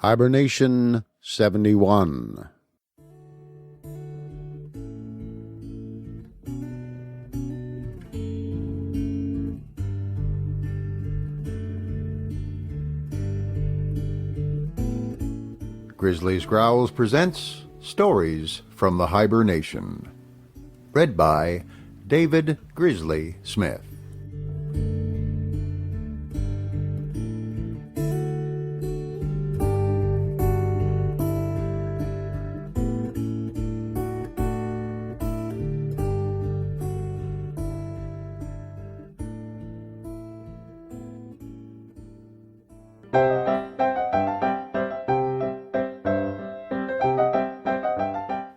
Hiber-Nation 71. Grizzly's Growls presents Stories from the Hiber-Nation. Read by David Grizzly Smith.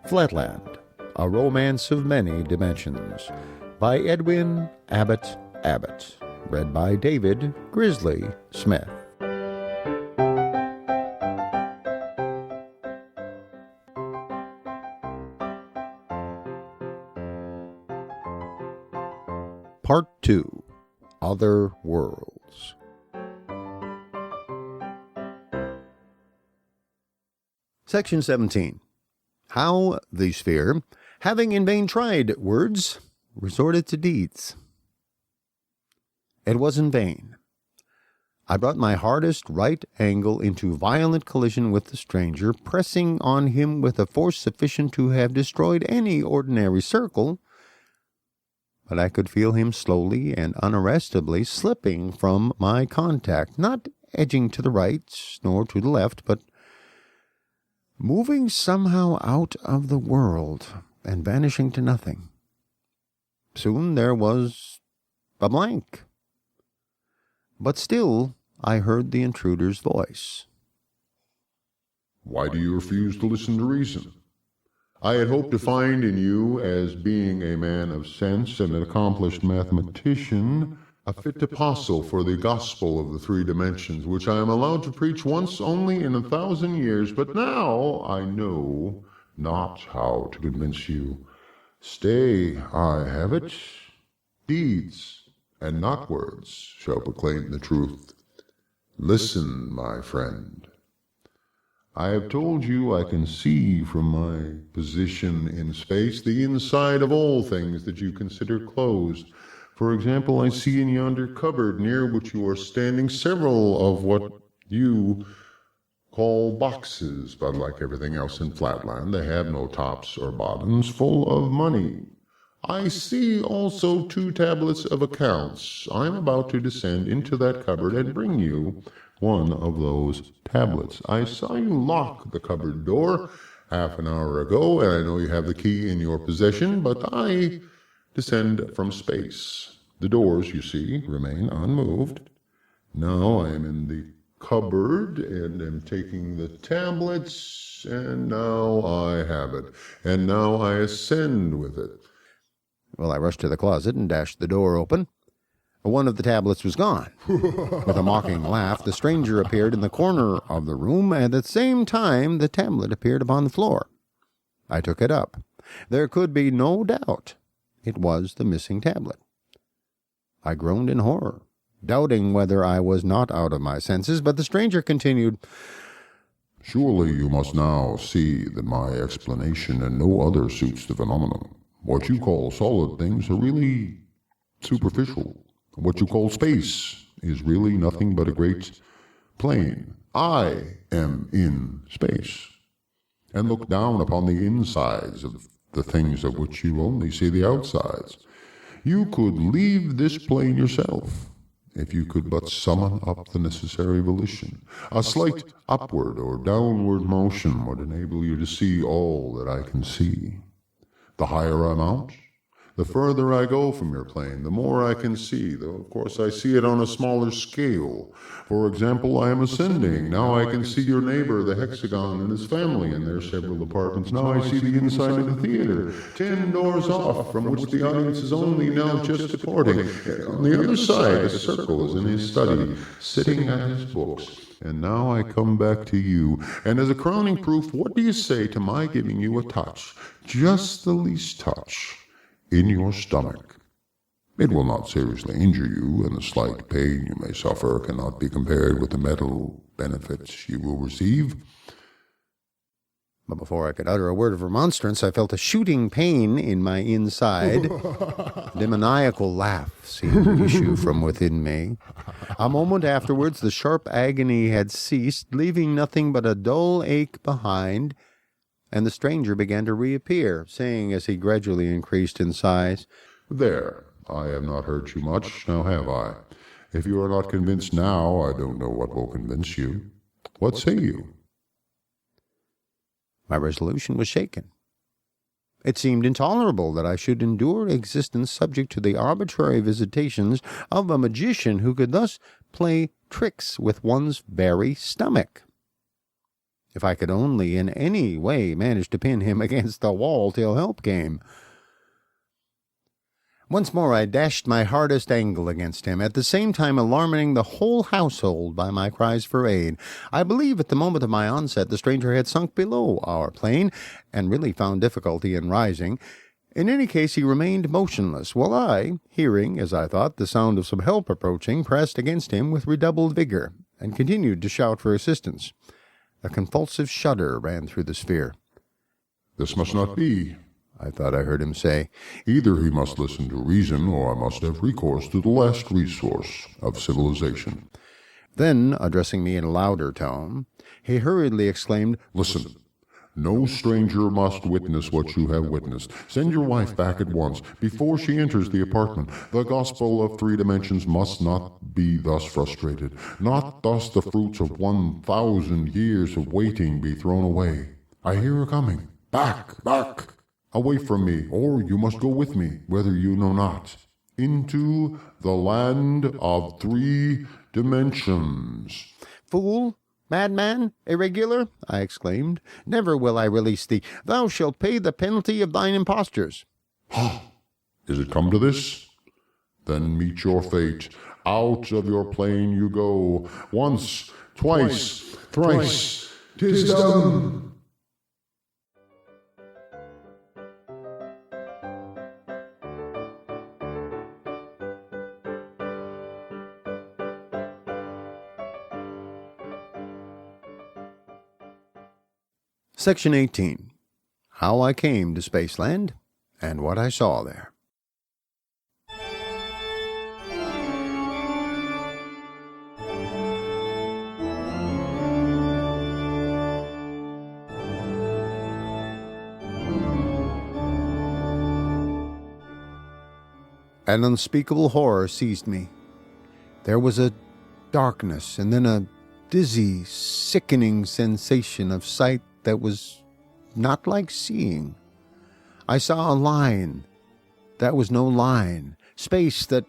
Flatland, A Romance of Many Dimensions, by Edwin Abbott Abbott, read by David Grizzly Smith. Part 2, Other Worlds. Section 17. How the sphere, having in vain tried words, resorted to deeds. It was in vain. I brought my hardest right angle into violent collision with the stranger, pressing on him with a force sufficient to have destroyed any ordinary circle, but I could feel him slowly and unarrestably slipping from my contact, not edging to the right nor to the left, but moving somehow out of the world and vanishing to nothing. Soon there was a blank. But still I heard the intruder's voice. Why do you refuse to listen to reason? I had hoped to find in you, as being a man of sense and an accomplished mathematician, a fit apostle for the gospel of the three dimensions, which I am allowed to preach once only in 1,000 years, but now I know not how to convince you. Stay, I have it. Deeds, and not words, shall proclaim the truth. Listen, my friend. I have told you I can see from my position in space the inside of all things that you consider closed. For example, I see in yonder cupboard near which you are standing several of what you call boxes, but like everything else in Flatland, they have no tops or bottoms, full of money. I see also 2 tablets of accounts. I am about to descend into that cupboard and bring you one of those tablets. I saw you lock the cupboard door half an hour ago, and I know you have the key in your possession, but I descend from space. The doors, you see, remain unmoved. Now I am in the cupboard and am taking the tablets, and now I have it, and now I ascend with it. Well, I rushed to the closet and dashed the door open. One of the tablets was gone. With a mocking laugh, the stranger appeared in the corner of the room, and at the same time the tablet appeared upon the floor. I took it up. There could be no doubt. It was the missing tablet. I groaned in horror, doubting whether I was not out of my senses, but the stranger continued, Surely you must now see that my explanation and no other suits the phenomenon. What you call solid things are really superficial. What you call space is really nothing but a great plane. I am in space, and look down upon the insides of the things of which you only see the outsides. You could leave this plane yourself, if you could but summon up the necessary volition. A slight upward or downward motion would enable you to see all that I can see. The higher I mount, the further I go from your plane, the more I can see, though of course I see it on a smaller scale. For example, I am ascending. Now I can see your neighbor, the hexagon, and his family in their several apartments. Now I see the inside of the theater, 10 doors off, from which the audience is only now just departing. On the other side, a circle is in his study, sitting at his books. And now I come back to you, and as a crowning proof, what do you say to my giving you a touch, just the least touch, in your stomach? It will not seriously injure you, and the slight pain you may suffer cannot be compared with the mental benefits you will receive. But before I could utter a word of remonstrance, I felt a shooting pain in my inside. A demoniacal laugh seemed to issue from within me. A moment afterwards, the sharp agony had ceased, leaving nothing but a dull ache behind, and the stranger began to reappear, saying as he gradually increased in size, "There, I have not hurt you much, now have I? If you are not convinced now, I don't know what will convince you. What say you?" My resolution was shaken. It seemed intolerable that I should endure existence subject to the arbitrary visitations of a magician who could thus play tricks with one's very stomach. If I could only in any way manage to pin him against the wall till help came. Once more I dashed my hardest angle against him, at the same time alarming the whole household by my cries for aid. I believe at the moment of my onset the stranger had sunk below our plane, and really found difficulty in rising. In any case he remained motionless, while I, hearing, as I thought, the sound of some help approaching, pressed against him with redoubled vigor, and continued to shout for assistance. A convulsive shudder ran through the sphere. "This must not be," I thought I heard him say. "Either he must listen to reason, or I must have recourse to the last resource of civilization." Then, addressing me in a louder tone, he hurriedly exclaimed, "Listen. No stranger must witness what you have witnessed. Send your wife back at once, before she enters the apartment. The gospel of 3 dimensions must not be thus frustrated. Not thus the fruits of 1,000 years of waiting be thrown away. I hear her coming. Back, back! Away from me, or you must go with me, whether you know not, into the land of 3 dimensions." "Fool! Madman! Irregular!" I exclaimed. "Never will I release thee. Thou shalt pay the penalty of thine impostures." Is it come to this? Then meet your fate. Out of your plane you go. Once, twice, thrice. 'Tis done. Section 18. How I Came to Spaceland, and What I Saw There. An unspeakable horror seized me. There was a darkness, and then a dizzy, sickening sensation of sight that was not like seeing. I saw a line that was no line, space that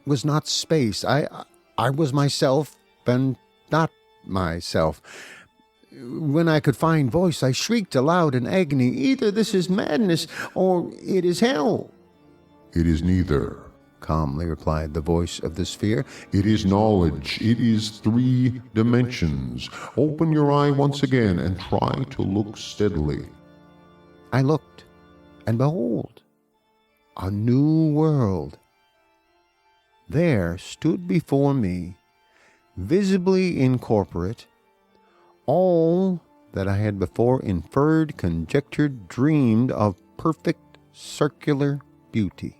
was not space. I was myself and not myself. When I could find voice, I shrieked aloud in agony, "Either this is madness, or it is hell." "It is neither," calmly replied the voice of the sphere. "It is knowledge. It is 3 dimensions. Open your eye once again and try to look steadily." I looked, and behold, a new world. There stood before me, visibly incorporate, all that I had before inferred, conjectured, dreamed of perfect circular beauty.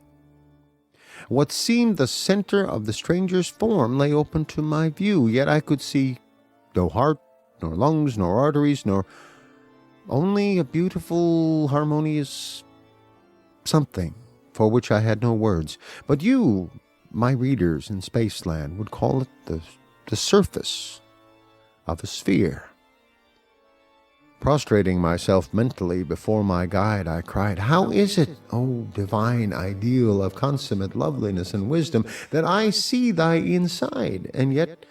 What seemed the center of the stranger's form lay open to my view, yet I could see no heart, nor lungs, nor arteries, nor only a beautiful, harmonious something for which I had no words. But you, my readers in Spaceland, would call it the surface of a sphere. Prostrating myself mentally before my guide, I cried, "How is it, O divine ideal of consummate loveliness and wisdom, that I see thy inside, and yet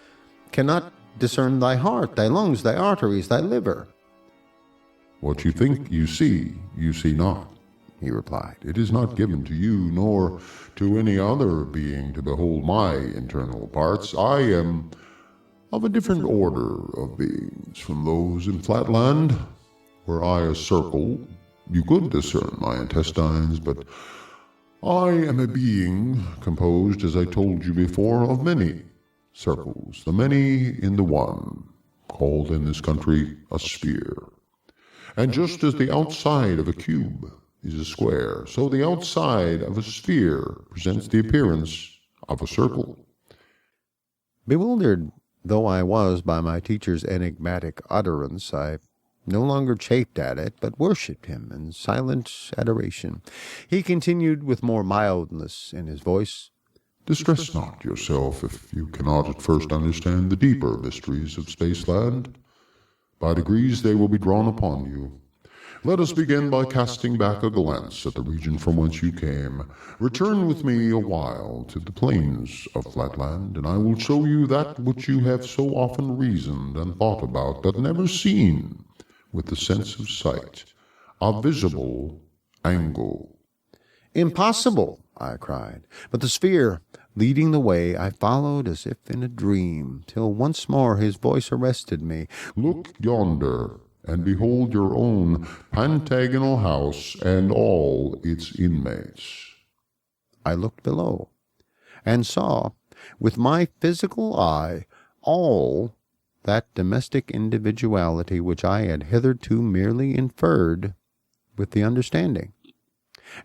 cannot discern thy heart, thy lungs, thy arteries, thy liver?" "What you think you see not," he replied. "It is not given to you, nor to any other being, to behold my internal parts. I am of a different order of beings from those in Flatland. Were I a circle, you could discern my intestines, but I am a being composed, as I told you before, of many circles, the many in the one, called in this country a sphere. And just as the outside of a cube is a square, so the outside of a sphere presents the appearance of a circle. Bewildered though I was by my teacher's enigmatic utterance, I no longer chafed at it, but worshipped him in silent adoration. He continued with more mildness in his voice, Distress not yourself if you cannot at first understand the deeper mysteries of Spaceland. By degrees they will be drawn upon you. Let us begin by casting back a glance at the region from whence you came. Return with me a while to the plains of Flatland, and I will show you that which you have so often reasoned and thought about, but never seen with the sense of sight, a visible angle. Impossible, I cried. But the sphere, leading the way, I followed as if in a dream, till once more his voice arrested me. Look yonder, and behold your own pentagonal house and all its inmates. I looked below, and saw, with my physical eye, all that domestic individuality which I had hitherto merely inferred with the understanding.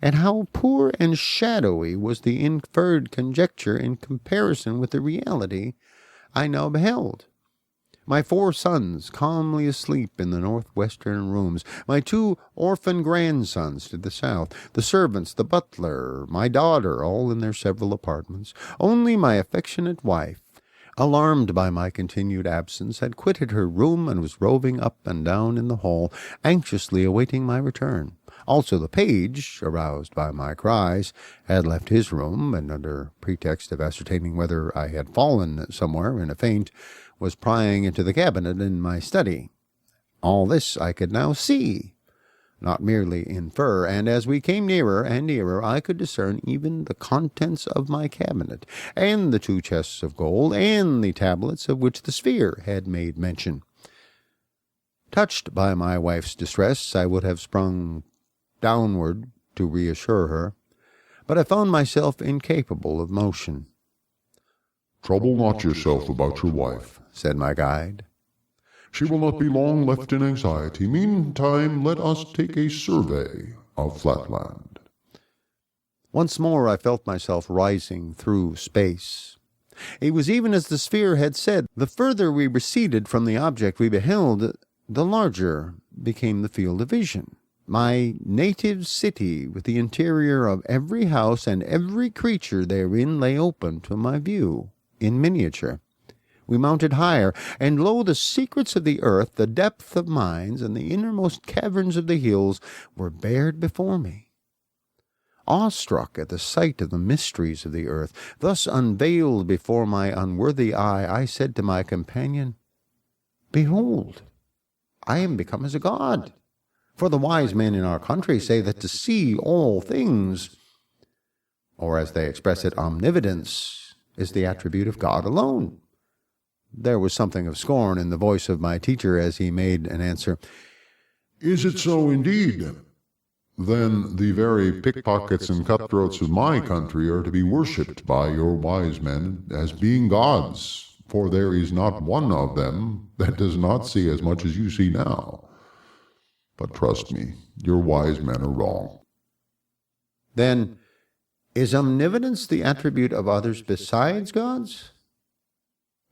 And how poor and shadowy was the inferred conjecture in comparison with the reality I now beheld. My 4 sons calmly asleep in the northwestern rooms, my 2 orphan grandsons to the south, the servants, the butler, my daughter, all in their several apartments. Only my affectionate wife, alarmed by my continued absence, had quitted her room and was roving up and down in the hall, anxiously awaiting my return. Also the page, aroused by my cries, had left his room, and under pretext of ascertaining whether I had fallen somewhere in a faint, was prying into the cabinet in my study. All this I could now see, not merely infer, and as we came nearer and nearer, I could discern even the contents of my cabinet, and the 2 chests of gold, and the tablets of which the sphere had made mention. Touched by my wife's distress, I would have sprung downward to reassure her, but I found myself incapable of motion. Trouble not yourself about your wife, said my guide. She will not be long left in anxiety. Meantime, let us take a survey of Flatland. Once more I felt myself rising through space. It was even as the sphere had said. The further we receded from the object we beheld, the larger became the field of vision. My native city, with the interior of every house and every creature therein, lay open to my view, in miniature. We mounted higher, and lo, the secrets of the earth, the depth of mines, and the innermost caverns of the hills were bared before me. Awestruck at the sight of the mysteries of the earth, thus unveiled before my unworthy eye, I said to my companion, Behold, I am become as a god. For the wise men in our country say that to see all things, or as they express it, omnipotence, is the attribute of God alone. There was something of scorn in the voice of my teacher as he made an answer. Is it so indeed? Then the very pickpockets and cutthroats of my country are to be worshipped by your wise men as being gods, for there is not one of them that does not see as much as you see now. But trust me, your wise men are wrong. Then, is omnipotence the attribute of others besides gods?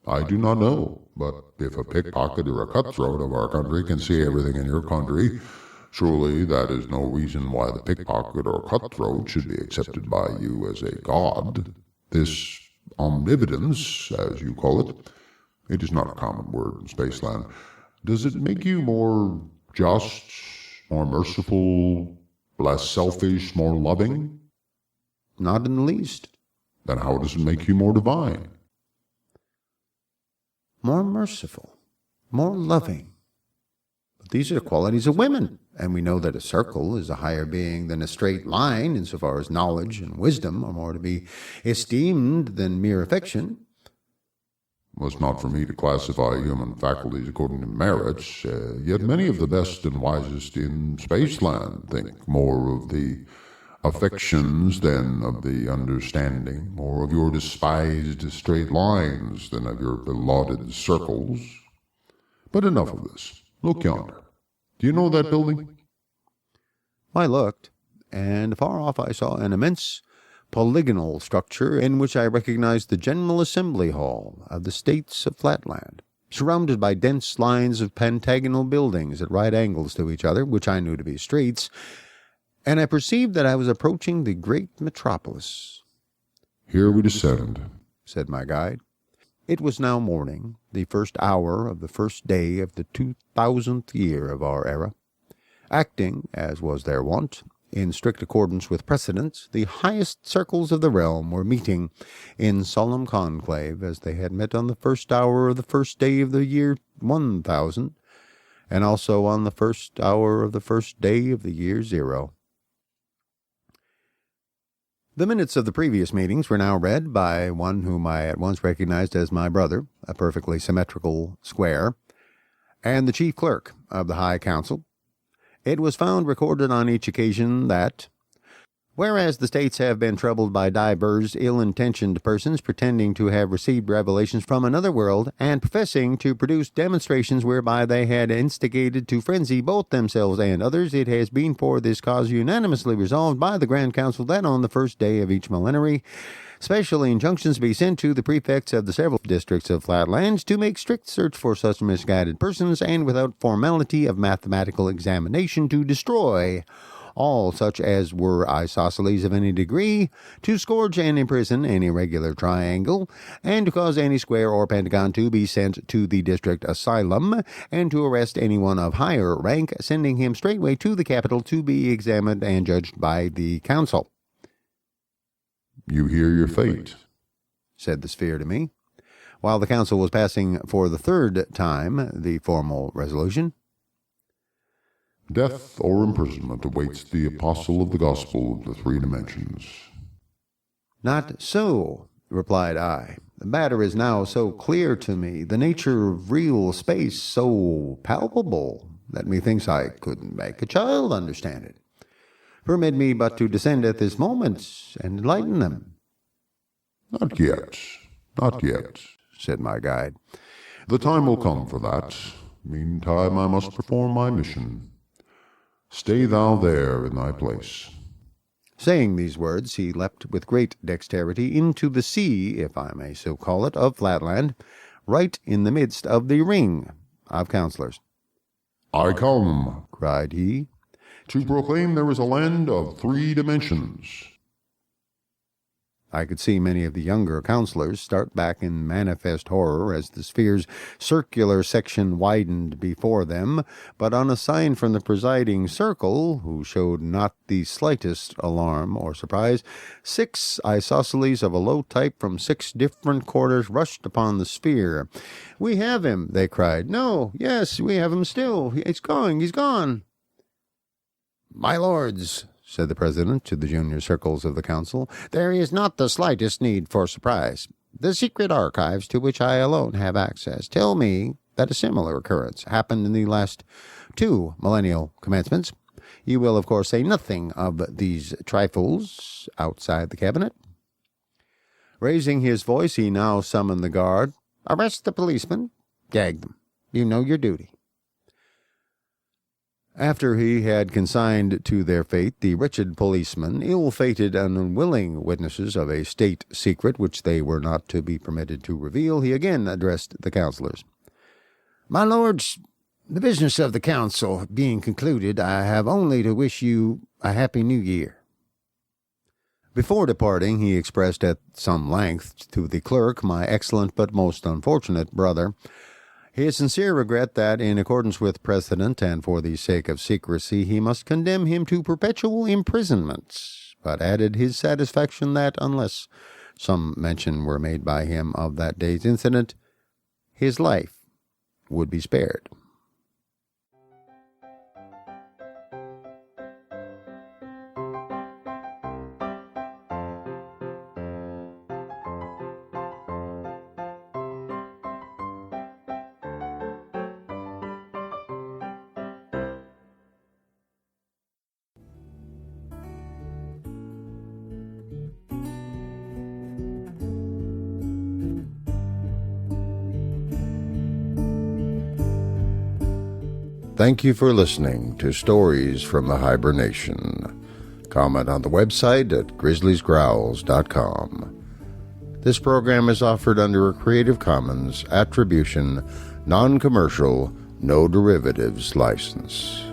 I do not know, but if a pickpocket or a cutthroat of our country can see everything in your country, surely that is no reason why the pickpocket or cutthroat should be accepted by you as a god. This omnipotence, as you call it is not a common word in Spaceland. Does it make you more just, more merciful, less selfish, more loving? Not in the least. Then how does it make you more divine? More merciful, more loving. But these are qualities of women, and we know that a circle is a higher being than a straight line insofar as knowledge and wisdom are more to be esteemed than mere affection. It was not for me to classify human faculties according to merits, yet many of the best and wisest in Spaceland think more of the affections than of the understanding, more of your despised straight lines than of your belauded circles. But enough of this. Look yonder. Do you know that building? I looked, and far off I saw an immense polygonal structure in which I recognized the General Assembly Hall of the States of Flatland, surrounded by dense lines of pentagonal buildings at right angles to each other, which I knew to be streets, and I perceived that I was approaching the great metropolis. Here we descend, said my guide. It was now morning, the first hour of the first day of the 2000th year of our era. Acting, as was their wont, in strict accordance with precedent, the highest circles of the realm were meeting in solemn conclave as they had met on the first hour of the first day of the year 1000, and also on the first hour of the first day of the year 0. The minutes of the previous meetings were now read by one whom I at once recognized as my brother, a perfectly symmetrical square, and the chief clerk of the High Council. It was found recorded on each occasion that, whereas the states have been troubled by divers ill-intentioned persons pretending to have received revelations from another world, and professing to produce demonstrations whereby they had instigated to frenzy both themselves and others, it has been for this cause unanimously resolved by the Grand Council that on the first day of each millenary, special injunctions be sent to the prefects of the several districts of Flatland to make strict search for such misguided persons, and without formality of mathematical examination to destroy all such as were isosceles of any degree, to scourge and imprison any regular triangle, and to cause any square or pentagon to be sent to the district asylum, and to arrest anyone of higher rank, sending him straightway to the capital to be examined and judged by the council. You hear your fate, said the sphere to me, while the council was passing for the third time the formal resolution. Death or imprisonment awaits the apostle of the gospel of the three dimensions. Not so, replied I. The matter is now so clear to me, the nature of real space so palpable, that methinks I couldn't make a child understand it. Permit me but to descend at this moment and enlighten them. Not yet, said my guide. The time will come for that. Meantime I must perform my mission. Stay thou there in thy place. Saying these words, he leapt with great dexterity into the sea, if I may so call it, of Flatland, right in the midst of the ring of councillors. I come, cried he, to proclaim there is a land of three dimensions. I could see many of the younger councillors start back in manifest horror as the sphere's circular section widened before them, but on a sign from the presiding circle, who showed not the slightest alarm or surprise, 6 isosceles of a low type from 6 different quarters rushed upon the sphere. "We have him," they cried. "No, yes, we have him still. He's gone. "My lords," said the president to the junior circles of the council, "there is not the slightest need for surprise. The secret archives, to which I alone have access, tell me that a similar occurrence happened in the last 2 millennial commencements. You will, of course, say nothing of these trifles outside the cabinet." Raising his voice, he now summoned the guard. "Arrest the policemen. Gag them. You know your duty." After he had consigned to their fate the wretched policemen, ill-fated and unwilling witnesses of a state secret which they were not to be permitted to reveal, he again addressed the councillors. "My lords, the business of the council being concluded, I have only to wish you a happy new year." Before departing, he expressed at some length to the clerk, my excellent but most unfortunate brother, his sincere regret that, in accordance with precedent and for the sake of secrecy, he must condemn him to perpetual imprisonment, but added his satisfaction that, unless some mention were made by him of that day's incident, his life would be spared. Thank you for listening to Stories from the Hiber-Nation. Comment on the website at grizzliesgrowls.com. This program is offered under a Creative Commons Attribution, Non-Commercial, No Derivatives license.